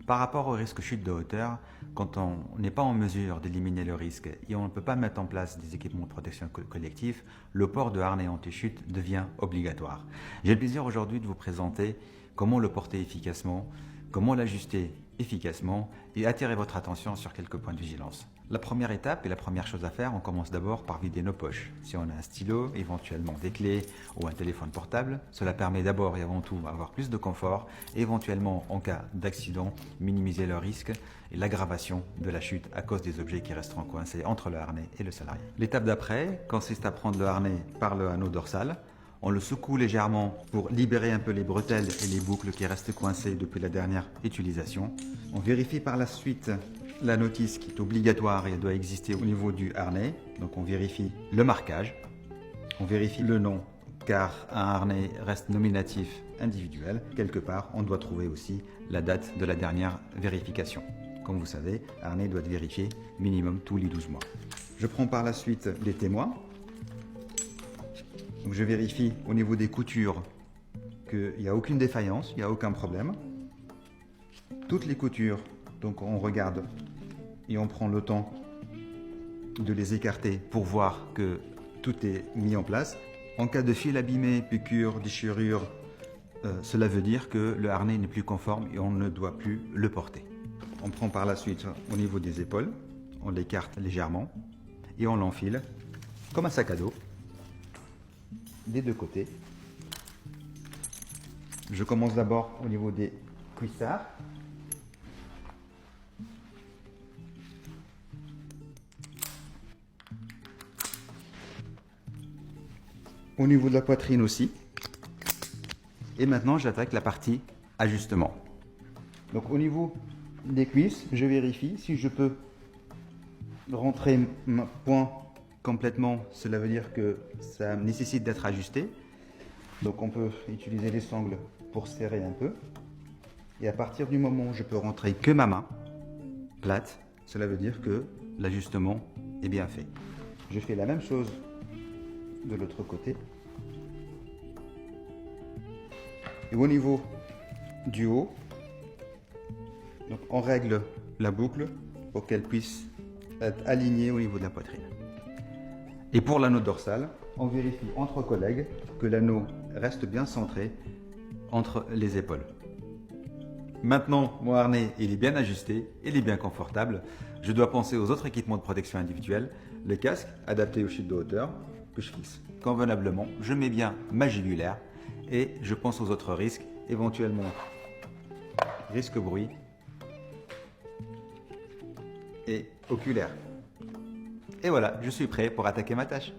Par rapport au risque chute de hauteur, quand on n'est pas en mesure d'éliminer le risque et on ne peut pas mettre en place des équipements de protection collective, le port de harnais anti-chute devient obligatoire. J'ai le plaisir aujourd'hui de vous présenter comment le porter efficacement, comment l'ajuster efficacement et attirer votre attention sur quelques points de vigilance. La première étape et la première chose à faire, on commence d'abord par vider nos poches. Si on a un stylo, éventuellement des clés ou un téléphone portable, cela permet d'abord et avant tout d'avoir plus de confort et éventuellement en cas d'accident, minimiser le risque et l'aggravation de la chute à cause des objets qui resteront coincés entre le harnais et le salarié. L'étape d'après consiste à prendre le harnais par le anneau dorsal. On le secoue légèrement pour libérer un peu les bretelles et les boucles qui restent coincées depuis la dernière utilisation. On vérifie par la suite la notice qui est obligatoire et elle doit exister au niveau du harnais. Donc on vérifie le marquage, on vérifie le nom car un harnais reste nominatif individuel. Quelque part, on doit trouver aussi la date de la dernière vérification. Comme vous savez, un harnais doit être vérifié minimum tous les 12 mois. Je prends par la suite les témoins. Donc je vérifie au niveau des coutures qu'il n'y a aucune défaillance, il n'y a aucun problème. Toutes les coutures, donc on regarde et on prend le temps de les écarter pour voir que tout est mis en place. En cas de fil abîmé, piqûre, déchirure, cela veut dire que le harnais n'est plus conforme et on ne doit plus le porter. On prend par la suite au niveau des épaules, on l'écarte légèrement et on l'enfile comme un sac à dos des deux côtés. Je commence d'abord au niveau des cuissards. Au niveau de la poitrine aussi. Et maintenant, j'attaque la partie ajustement. Donc au niveau des cuisses, je vérifie si je peux rentrer mon poing complètement. Cela veut dire que ça nécessite d'être ajusté. Donc on peut utiliser les sangles pour serrer un peu. Et à partir du moment où je peux rentrer que ma main plate, cela veut dire que l'ajustement est bien fait. Je fais la même chose de l'autre côté. Et au niveau du haut, donc on règle la boucle pour qu'elle puisse être alignée au niveau de la poitrine. Et pour l'anneau dorsal, on vérifie entre collègues que l'anneau reste bien centré entre les épaules. Maintenant, mon harnais il est bien ajusté, il est bien confortable. Je dois penser aux autres équipements de protection individuelle, le casque adapté aux chutes de hauteur que je fixe convenablement. Je mets bien ma gibulaire et je pense aux autres risques, éventuellement risque bruit et oculaire. Et voilà, je suis prêt pour attaquer ma tâche.